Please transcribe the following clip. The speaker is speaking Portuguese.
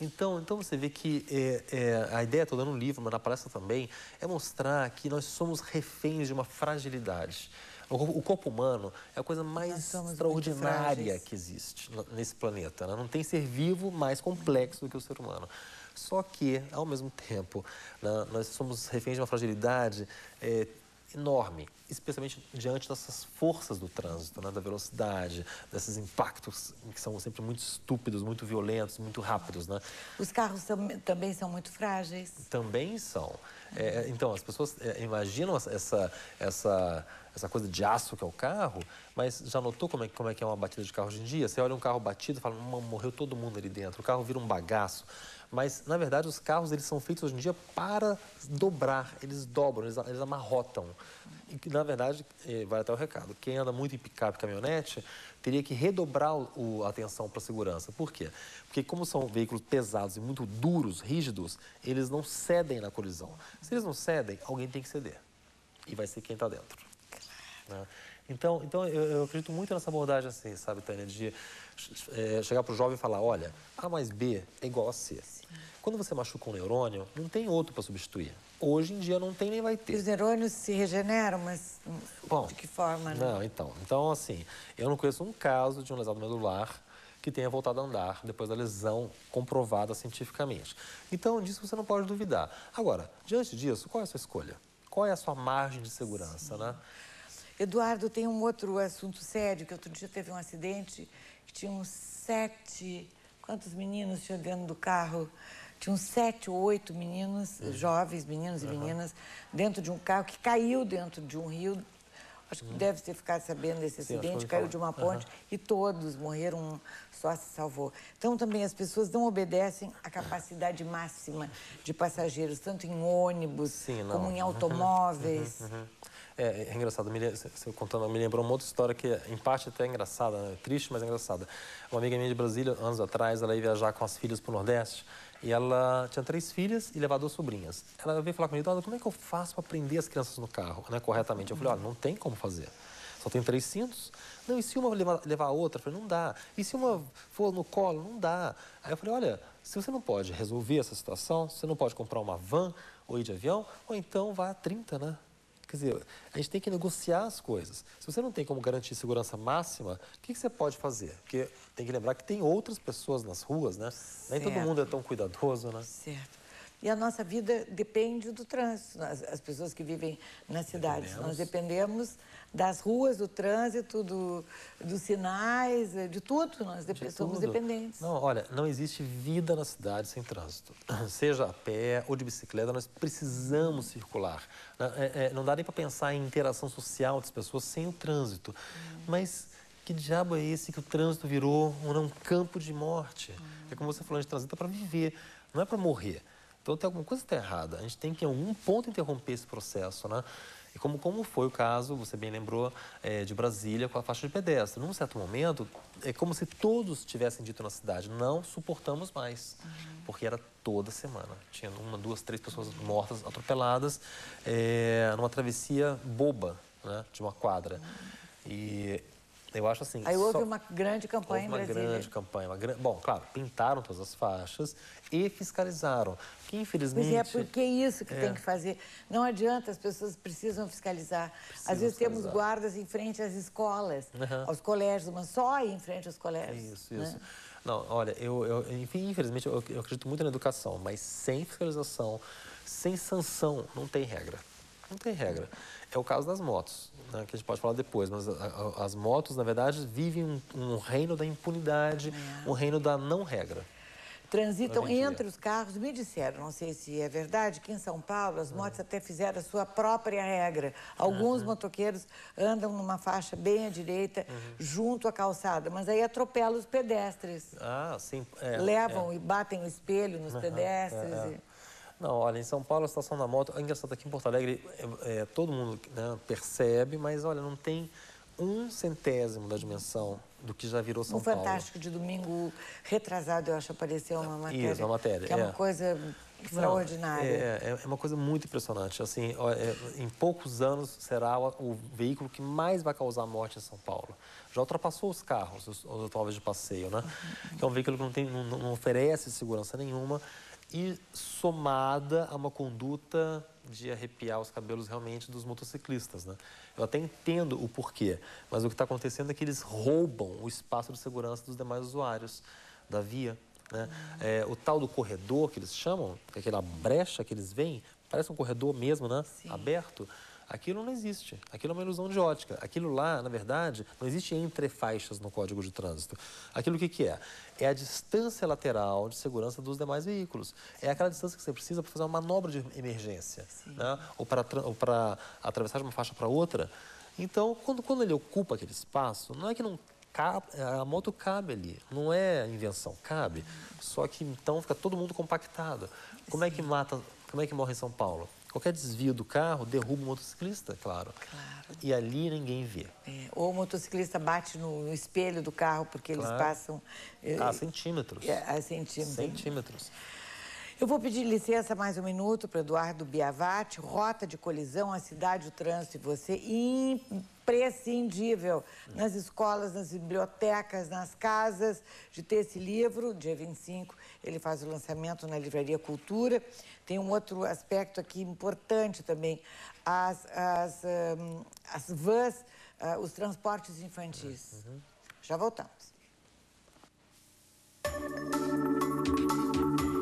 Então você vê que a ideia toda no livro, mas na palestra também, é mostrar que nós somos reféns de uma fragilidade. O corpo humano é a coisa mais extraordinária que existe nesse planeta, né? Não tem ser vivo mais complexo do que o ser humano. Só que, ao mesmo tempo, né, nós somos reféns de uma fragilidade enorme, especialmente diante dessas forças do trânsito, né, da velocidade, desses impactos que são sempre muito estúpidos, muito violentos, muito rápidos, né? Os carros também são muito frágeis? Também são. Então, as pessoas imaginam essa coisa de aço que é o carro, mas já notou como é que é uma batida de carro hoje em dia? Você olha um carro batido e fala, morreu todo mundo ali dentro, o carro vira um bagaço. Mas, na verdade, os carros eles são feitos hoje em dia para dobrar, eles dobram, eles amarrotam. E, na verdade, vai até o recado, quem anda muito em picape e caminhonete teria que redobrar a atenção para a segurança. Por quê? Porque como são veículos pesados e muito duros, rígidos, eles não cedem na colisão. Se eles não cedem, alguém tem que ceder. E vai ser quem está dentro. Né? Então eu acredito muito nessa abordagem assim, sabe, Tânia, de chegar para o jovem e falar, olha, A mais B é igual a C. Sim. Quando você machuca um neurônio, não tem outro para substituir. Hoje em dia não tem nem vai ter. E os neurônios se regeneram, mas bom, de que forma, né? Não, então assim, eu não conheço um caso de um lesado medular que tenha voltado a andar depois da lesão comprovada cientificamente. Então, disso você não pode duvidar. Agora, diante disso, qual é a sua escolha? Qual é a sua margem de segurança, né? Eduardo, tem um outro assunto sério, que outro dia teve um acidente que tinha uns 7... Quantos meninos tinha dentro do carro? Tinha uns 7 ou 8 meninos, jovens, meninos e meninas, dentro de um carro que caiu dentro de um rio. Acho que deve ter ficado sabendo desse acidente, caiu de uma ponte e todos morreram, um só se salvou. Então, também as pessoas não obedecem à capacidade máxima de passageiros, tanto em ônibus como em automóveis. É engraçado, você contando, me lembrou uma outra história que, em parte, até é engraçada, né? Triste, mas é engraçada. Uma amiga minha de Brasília, anos atrás, ela ia viajar com as filhas para o Nordeste e ela tinha 3 filhas e levava 2 sobrinhas. Ela veio falar comigo, como é que eu faço para prender as crianças no carro, né, corretamente? Eu falei, olha, não tem como fazer. Só tem 3 cintos. Não, e se uma levar a outra? Eu falei, não dá. E se uma for no colo? Não dá. Aí eu falei, olha, se você não pode resolver essa situação, você não pode comprar uma van ou ir de avião, ou então vá a 30, né? Quer dizer, a gente tem que negociar as coisas. Se você não tem como garantir segurança máxima, o que você pode fazer? Porque tem que lembrar que tem outras pessoas nas ruas, né? Nem todo mundo é tão cuidadoso, né? Certo. E a nossa vida depende do trânsito. As pessoas que vivem nas cidades, nós dependemos das ruas, do trânsito, dos sinais, de tudo. Nós somos dependentes. Não, olha, não existe vida na cidade sem trânsito. Seja a pé ou de bicicleta, nós precisamos circular. Não dá nem para pensar em interação social das pessoas sem o trânsito. Mas que diabo é esse que o trânsito virou um campo de morte? É como você falou, a gente transita para viver, não é para morrer. Então, tem alguma coisa que está errada. A gente tem que, em algum ponto, interromper esse processo, né? E como foi o caso, você bem lembrou, de Brasília com a faixa de pedestre. Num certo momento, é como se todos tivessem dito na cidade, não suportamos mais. Porque era toda semana. Tinha 1, 2, 3 pessoas mortas, atropeladas, numa travessia boba, né, de uma quadra. E eu acho assim... Aí houve uma grande campanha em Brasília. Uma grande campanha. Bom, claro, pintaram todas as faixas e fiscalizaram. Que, infelizmente... Pois é, porque é isso que tem que fazer. Não adianta, as pessoas precisam fiscalizar. Às vezes temos guardas em frente às escolas, aos colégios, mas só em frente aos colégios. Isso. Né? Não, olha, enfim, infelizmente, eu acredito muito na educação, mas sem fiscalização, sem sanção, não tem regra. Não tem regra. É o caso das motos, né, que a gente pode falar depois, mas as motos, na verdade, vivem um reino da impunidade, um reino da não regra. Transitam entre os carros. Me disseram, não sei se é verdade, que em São Paulo as motos até fizeram a sua própria regra. Alguns motoqueiros andam numa faixa bem à direita, junto à calçada, mas aí atropelam os pedestres. Ah, sim. Levam e batem o espelho nos pedestres. Não, olha, em São Paulo a situação da moto, é engraçado, aqui em Porto Alegre todo mundo, né, percebe, mas olha, não tem 1/100º da dimensão do que já virou São No Paulo. Fantástico de domingo retrasado, eu acho, apareceu uma matéria. Isso, uma matéria. Que é uma coisa extraordinária. É uma coisa muito impressionante. Assim, em poucos anos será o veículo que mais vai causar morte em São Paulo. Já ultrapassou os carros, os automóveis de passeio, né? Que é um veículo que não oferece segurança nenhuma e somada a uma conduta de arrepiar os cabelos realmente dos motociclistas, né? Eu até entendo o porquê, mas o que está acontecendo é que eles roubam o espaço de segurança dos demais usuários da via, né? O tal do corredor que eles chamam, que é aquela brecha que eles veem, parece um corredor mesmo, né? Sim. Aberto. Aquilo não existe. Aquilo é uma ilusão de ótica. Aquilo lá, na verdade, não existe entre faixas no Código de Trânsito. Aquilo o que é? É a distância lateral de segurança dos demais veículos. É aquela distância que você precisa para fazer uma manobra de emergência, né? Ou para atravessar de uma faixa para outra. Então, quando ele ocupa aquele espaço, não é que não cabe, a moto cabe ali. Não é invenção, cabe. Só que então fica todo mundo compactado. Como é que morre em São Paulo? Qualquer desvio do carro derruba o motociclista, claro. E ali ninguém vê. Ou o motociclista bate no espelho do carro, porque eles passam... A centímetros. A centímetros. Centímetros. Eu vou pedir licença mais um minuto para Eduardo Biavati. Rota de colisão, a cidade, o trânsito e você. Imprescindível nas escolas, nas bibliotecas, nas casas de ter esse livro. Dia 25 ele faz o lançamento na Livraria Cultura. Tem um outro aspecto aqui importante também. As vans, os transportes infantis. Já voltamos.